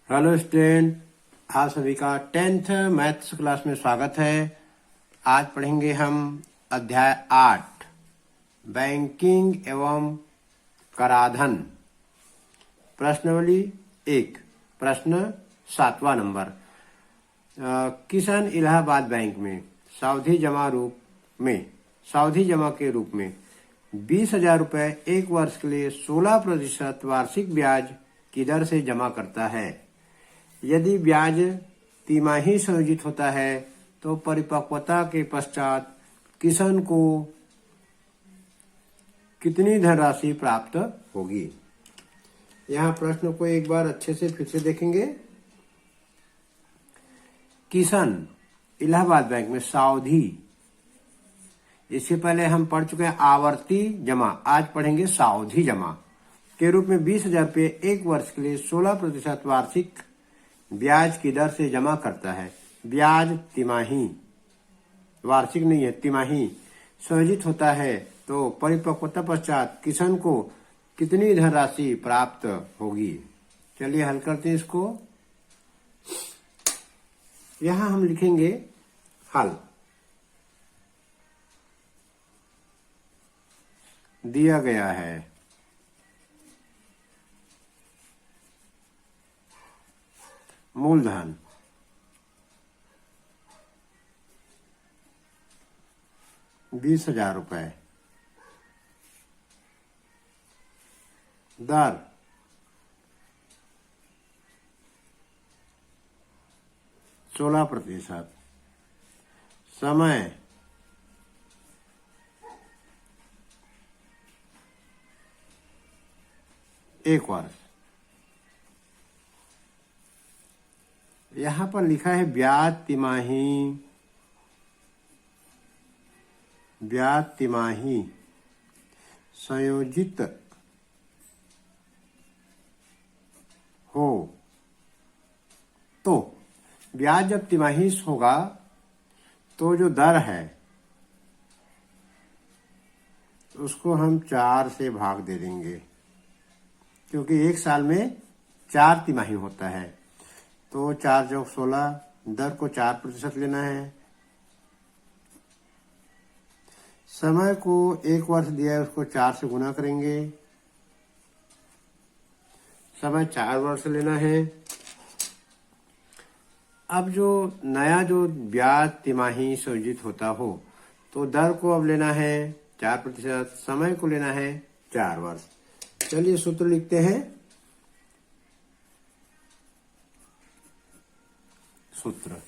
Hello student, आप सभी का 10th मैथ्स क्लास में स्वागत है। आज पढ़ेंगे हम अध्याय 8 बैंकिंग एवं कराधान। प्रश्नावली 1, प्रश्न 7वां नंबर। किसान इलाहाबाद बैंक में सावधि जमा के रूप में 20,000 रुपये एक वर्ष के लिए 16% वार्षिक ब्याज की दर से जमा करता है। यदि ब्याज तिमाही संयोजित होता है तो परिपक्वता के पश्चात किसान को कितनी धनराशि प्राप्त होगी। यहाँ प्रश्न को एक बार अच्छे से फिर से देखेंगे। किसान इलाहाबाद बैंक में सावधि, इससे पहले हम पढ़ चुके हैं आवर्ती जमा, आज पढ़ेंगे सावधि जमा के रूप में 20,000 रुपये एक वर्ष के लिए 16% वार्षिक ब्याज की दर से जमा करता है। ब्याज तिमाही, वार्षिक नहीं है, तिमाही संयोजित होता है तो परिपक्वता पश्चात किसान को कितनी धनराशि प्राप्त होगी। चलिए हल करते हैं इसको। यहां हम लिखेंगे हल। दिया गया है मूलधन 20,000 रुपये, दर 16%, समय 1 वर्ष। यहां पर लिखा है ब्याज तिमाही संयोजित हो तो ब्याज जब तिमाही होगा तो जो दर है उसको हम 4 से भाग दे देंगे, क्योंकि एक साल में 4 तिमाही होता है। तो 4 × 16, दर को 4% लेना है। समय को 1 वर्ष दिया है, उसको 4 से गुना करेंगे। समय 4 वर्ष लेना है। अब जो नया जो ब्याज तिमाही संयोजित होता हो तो दर को अब लेना है 4%, समय को लेना है 4 वर्ष। चलिए सूत्र लिखते हैं। सूत्र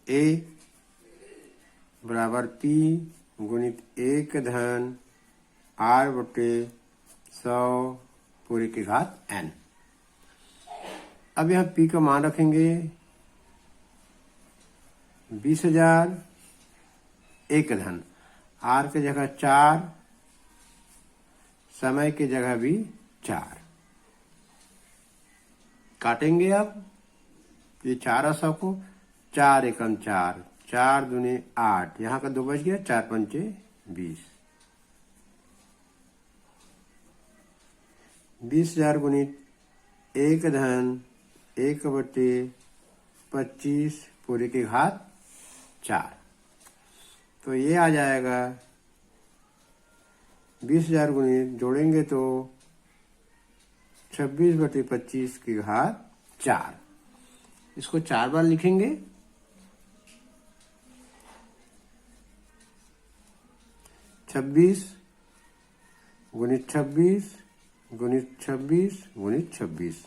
A बराबर P गुणित 1 धन R/100 पूरे की घात N। अब यहाँ P का मान रखेंगे 20,000, 1 धन, R की जगह 4, समय की जगह भी 4 काटेंगे। अब ये 4 को 4 एकम 4, 4 दूनी 8, यहाँ का 2 बच गया, 4 पंचे 20। 20,000 गुणित 1 धन 1/25 पूरे की घात 4। तो ये आ जाएगा 20,000 गुणित जोड़ेंगे तो 26/25 की घात 4। इसको 4 बार लिखेंगे। 26 गुणित 26 गुणित 26 गुणित 26,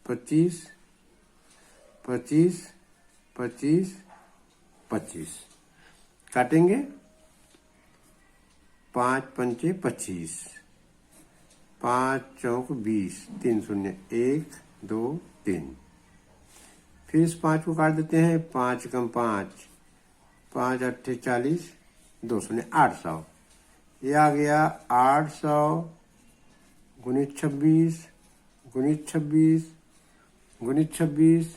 25 25 25 25 काटेंगे। 5 पंचे 25, 5 चौक 20, 3 शून्य 1 2 3। फिर इस 5 को काट देते हैं। 5 एकम 5, 5 अट्ठे 40, 2 शून्य 800। ये आ गया 800 गुणित 26 गुणित 26 गुणित 26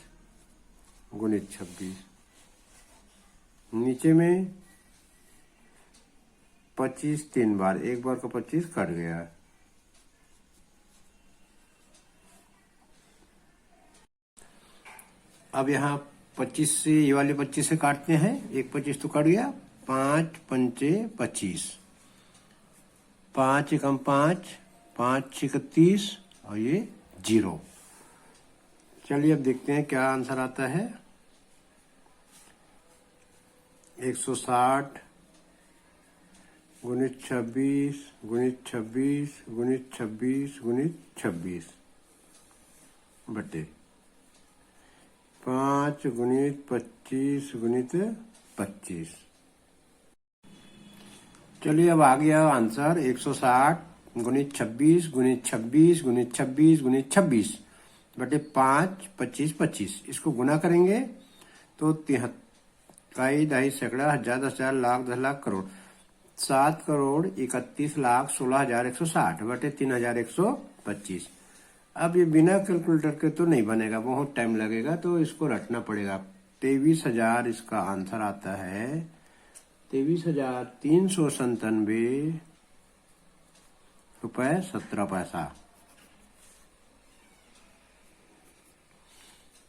गुणित 26। नीचे में 25 3 बार, एक बार का 25 कट गया। अब यहाँ 25 से, ये वाले 25 से काटते हैं, एक 25 तो कट गया, 5 पंचे 25, 5 एकम 5, 5 6 30 और ये 0। चलिए अब देखते हैं क्या आंसर आता है। 160 गुणित 26 गुणित 26 गुणित 26 गुणित 26 बटे 5 गुणित 25 गुणित 25। चलिए अब आ गया आंसर 160 गुणित 26 गुणित 26 गुणित 26 गुणित 26 बटे 5 25 25। इसको गुना करेंगे तो 3 ढाई सैकड़ा हजार 10,000 लाख 10 लाख करोड़ 7 करोड़ 31 लाख 16,160 बटे 3,125। अब ये बिना कैलकुलेटर के तो नहीं बनेगा, बहुत टाइम लगेगा, तो इसको रटना पड़ेगा। 23,000 इसका आंसर आता है, 23,397 रुपए 17 पैसा।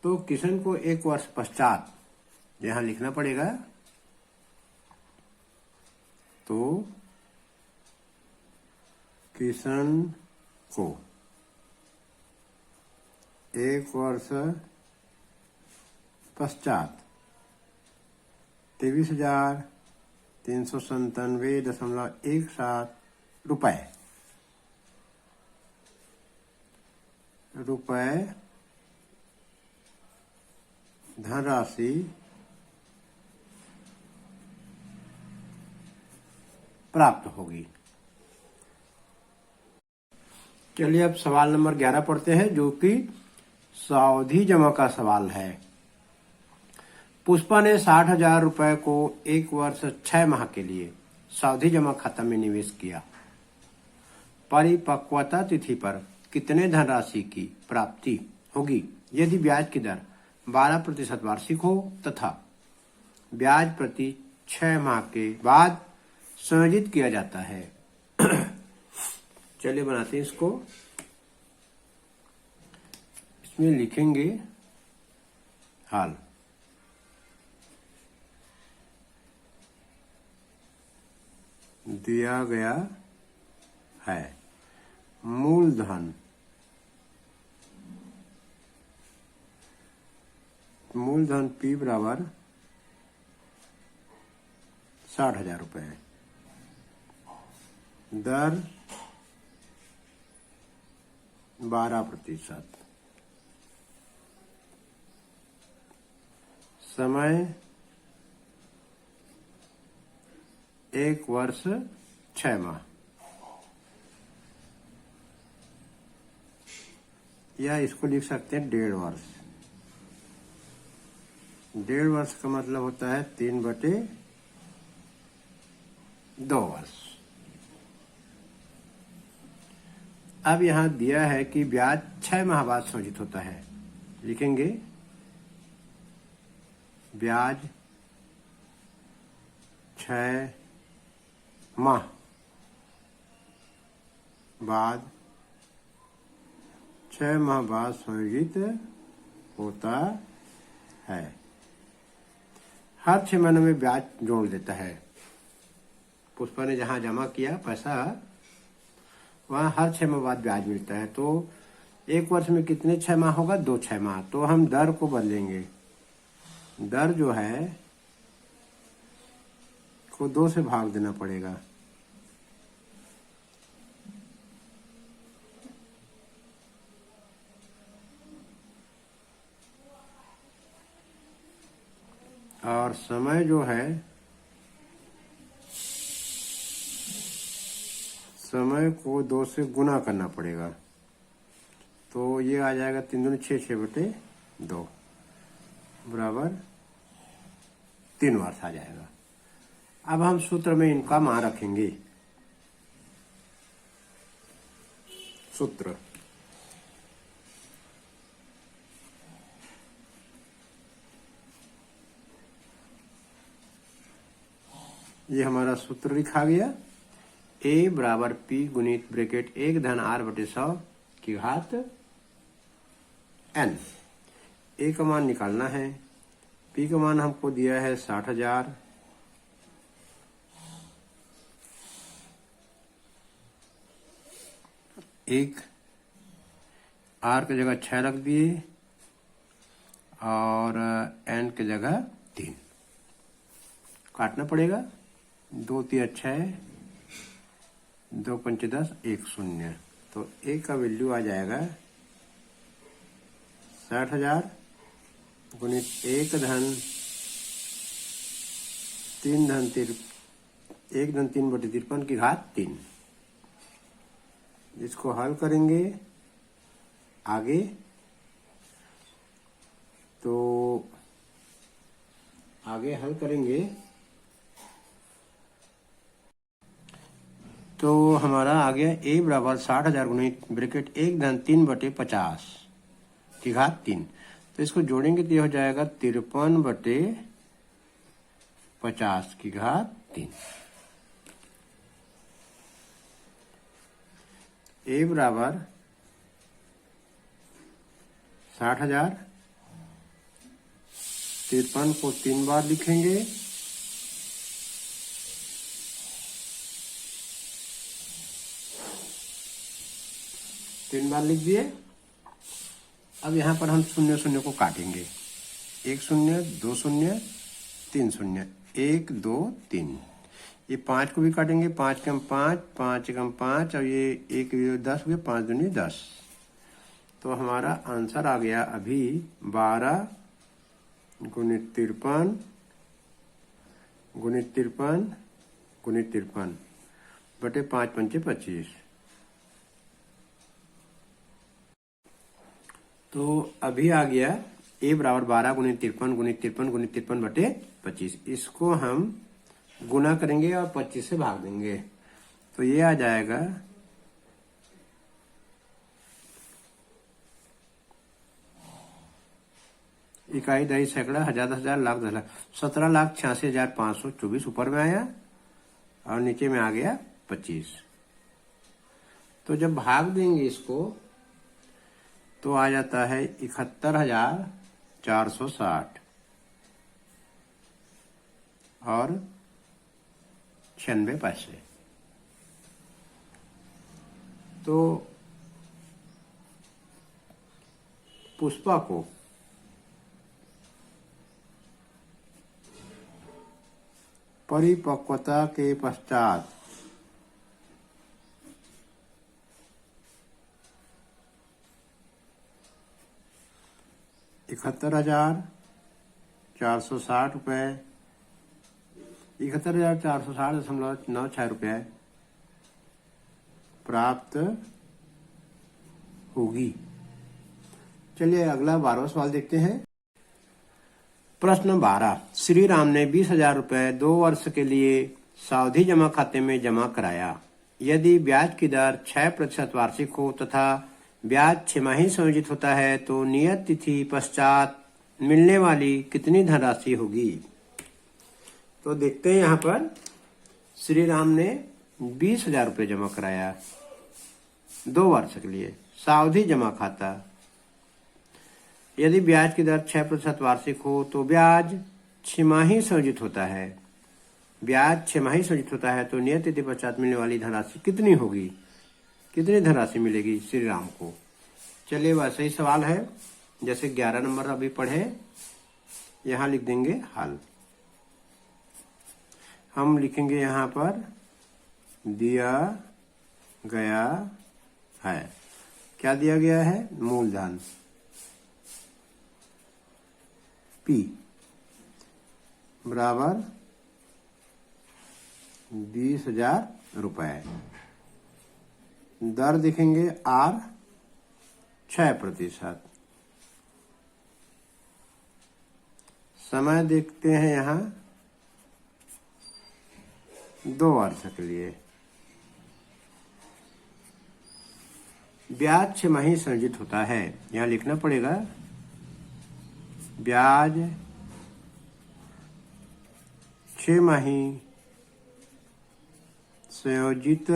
तो किशन को एक वर्ष पश्चात यहां लिखना पड़ेगा, तो किशन को एक वर्ष पश्चात 23,397.17 रुपए धनराशि प्राप्त होगी। चलिए अब सवाल नंबर 11 पढ़ते हैं, जो कि सावधि जमा का सवाल है। पुष्पा ने 60,000 रुपए को एक वर्ष 6 माह के लिए सावधि जमा खाता में निवेश किया। परिपक्वता तिथि पर कितने धनराशि की प्राप्ति होगी यदि ब्याज की दर 12% वार्षिक हो तथा ब्याज प्रति 6 माह के बाद संयोजित किया जाता है। चलिए बनाते हैं इसको। इसमें लिखेंगे हाल। दिया गया है मूलधन P बराबर 60,000 रुपए, दर 12%, समय 1 वर्ष 6 माह, या इसको लिख सकते हैं 1.5 वर्ष। 1.5 वर्ष का मतलब होता है 3/2 वर्ष। अब यहां दिया है कि ब्याज 6 माह बाद संयोजित होता है, लिखेंगे ब्याज 6 माह बाद 6 माह बाद संयोजित होता है। हर 6 महीनों में ब्याज जोड़ देता है। पुष्पा ने जहां जमा किया पैसा, वहां हर 6 माह बाद ब्याज मिलता है। तो एक वर्ष में कितने 6 माह होगा? 2 6 माह। तो हम दर को बदलेंगे, दर जो है को 2 से भाग देना पड़ेगा। और समय जो है, समय को 2 से गुना करना पड़ेगा। तो ये आ जाएगा 3 दूनी 6, 6/2 बराबर 3 वर्ष आ जाएगा। अब हम सूत्र में इनका मान रखेंगे। सूत्र ये हमारा सूत्र लिखा गया। ए बराबर पी गुणित ब्रैकेट 1-r/100 की घात n। ए का मान निकालना है। पी का मान हमको दिया है 60,000। एक आर की जगह 6 रख दिए और एन की जगह 3 काटना पड़ेगा। 2 3 6, 2 5 10, 1 0। तो ए का वैल्यू आ जाएगा 60,000 गुणित 1 धन 3 धन 1/53 की घात 3। इसको हल करेंगे आगे तो आगे हल करेंगे तो हमारा आ गया ए बराबर 60,000 गुणित ब्रैकेट 1 धन 3/50 की घात 3। तो इसको जोड़ेंगे तो ये हो जाएगा 53/50 की घात 3। ए बराबर 60,000, 53 को 3 बार लिखेंगे। तीन बार लिख दिए। अब यहाँ पर हम 0 0 को काटेंगे। 1 0, 2 0, 3 0, 1 2 3। ये 5 को भी काटेंगे। 5 कम 5, 5 कम 5 और ये 1 10 हुए, 5 दूनी 10। तो हमारा आंसर आ गया अभी 12 गुणित 53 गुणित 53 गुणित 53 बटे 5 पंचे 25। तो अभी आ गया ए बराबर 12 गुणित 53 गुणित 53 गुणित 53 बटे 25। इसको हम गुना करेंगे और 25 से भाग देंगे। तो ये आ जाएगा इकाई, दही, सैकड़ा, हजार, 10,000, लाख, 10 लाख, 17,86,524 ऊपर में आया और नीचे में आ गया 25। तो जब भाग देंगे इसको तो आ जाता है 71,460 और 96 पैसे। तो पुष्पा को परिपक्वता के पश्चात ₹71,460, 71,460.96 रुपये प्राप्त होगी। चलिए अगला 12वां सवाल देखते हैं। प्रश्न 12। श्री राम ने 20,000 रुपये 2 वर्ष के लिए सावधि जमा खाते में जमा कराया। यदि ब्याज की दर 6% वार्षिक हो तथा ब्याज 6 माही संयोजित होता है तो नियत तिथि पश्चात मिलने वाली कितनी धनराशि होगी? तो देखते हैं यहाँ पर श्री राम ने 20,000 रुपये जमा कराया 2 वर्ष के लिए, सावधि जमा खाता। यदि ब्याज की दर 6% वार्षिक हो तो ब्याज 6 माही संयोजित होता है। ब्याज 6 माही संयोजित होता है तो नियत तिथि पश्चात मिलने वाली धनराशि कितनी होगी? कितनी धनराशि मिलेगी श्री राम को? चलिए वैसे ही सवाल है जैसे 11 नंबर अभी पढ़े, यहां लिख देंगे हल। हम लिखेंगे यहां पर दिया गया है। क्या दिया गया है? मूलधन P बराबर 20,000 रुपए। दर देखेंगे R 6%। समय देखते हैं यहाँ 2 वर्ष के लिए। ब्याज 6 माही संयोजित होता है, यहाँ लिखना पड़ेगा ब्याज 6 माही संयोजित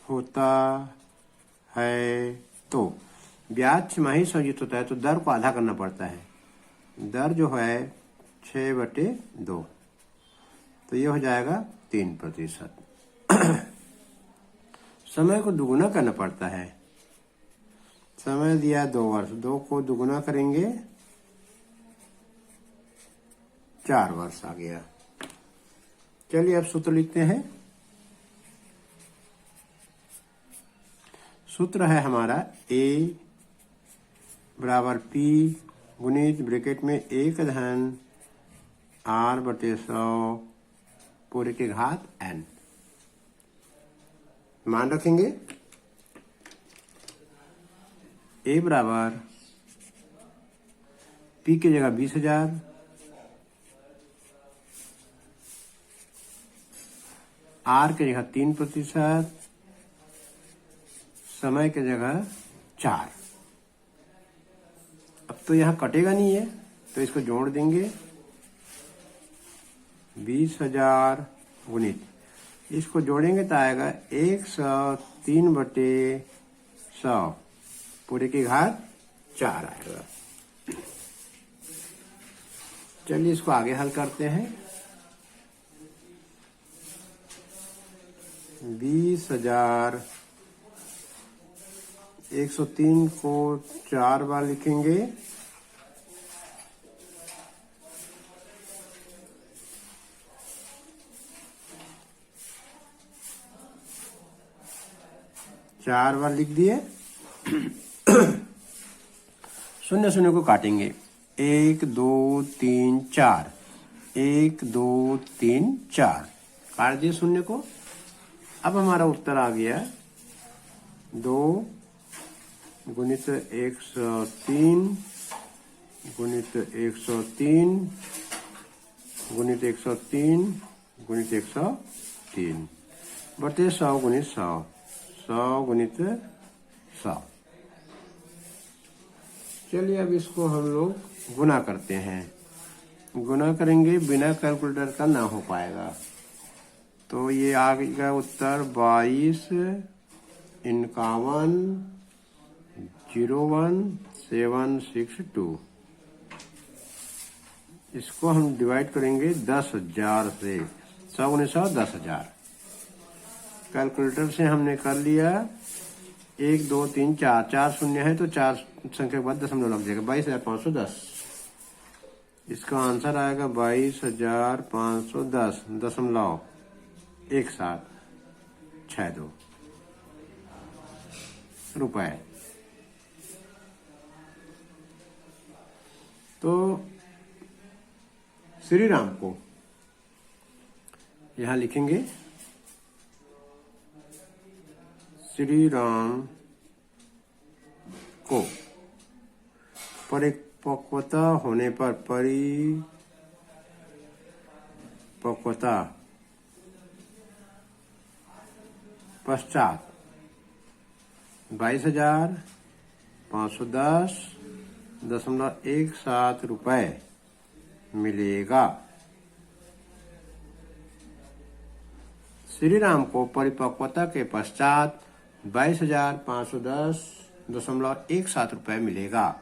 होता है तो ब्याज छमाही संयोजित होता है तो दर को आधा करना पड़ता है। दर जो है 6/2, तो ये हो जाएगा 3%। समय को दुगुना करना पड़ता है। समय दिया 2 वर्ष, 2 को दुगुना करेंगे 4 वर्ष आ गया। चलिए अब सूत्र लिखते हैं। सूत्र है हमारा A बराबर P गुणित ब्रैकेट में 1/R/100 पूरे के घात n। मान रखेंगे A बराबर P की जगह 20,000, R की जगह 3%, समय की जगह 4। अब तो यहां कटेगा नहीं है तो इसको जोड़ देंगे। 20,000 गुणित, इसको जोड़ेंगे तो आएगा 103/100 पूरे की घात 4 आएगा। चलिए इसको आगे हल करते हैं। 20,000 103 को 4 बार लिखेंगे। चार बार लिख दिए। शून्य शून्य को काटेंगे। 1 2 3 4, 1 2 3 4 काट दिए शून्य को। अब हमारा उत्तर आ गया 2 गुणित 103 गुणित 103 गुणित 103 गुणित 103 बटे 100 गुणित 100, 100 गुणित 100। चलिए अब इसको हम लोग गुना करते हैं। गुना करेंगे बिना कैलकुलेटर का ना हो पाएगा, तो ये आ गया उत्तर 22,51,01,762। इसको हम डिवाइड करेंगे 10,000 से। 100 गुने 100 10,000। कैलकुलेटर से हमने कर लिया। 1 2 3 4, 4 शून्य है तो 4 संख्या के बाद दशमलव लग जाएगा। 22,510। इसका आंसर आएगा 22,510 दशमलव 1762 रुपए। तो श्री राम को यहां लिखेंगे। श्री राम को परिपक्वता होने पर परिपक्वता पश्चात 22,510.17 रुपए मिलेगा। श्री राम को परिपक्वता के पश्चात 22,510.17 रुपए मिलेगा।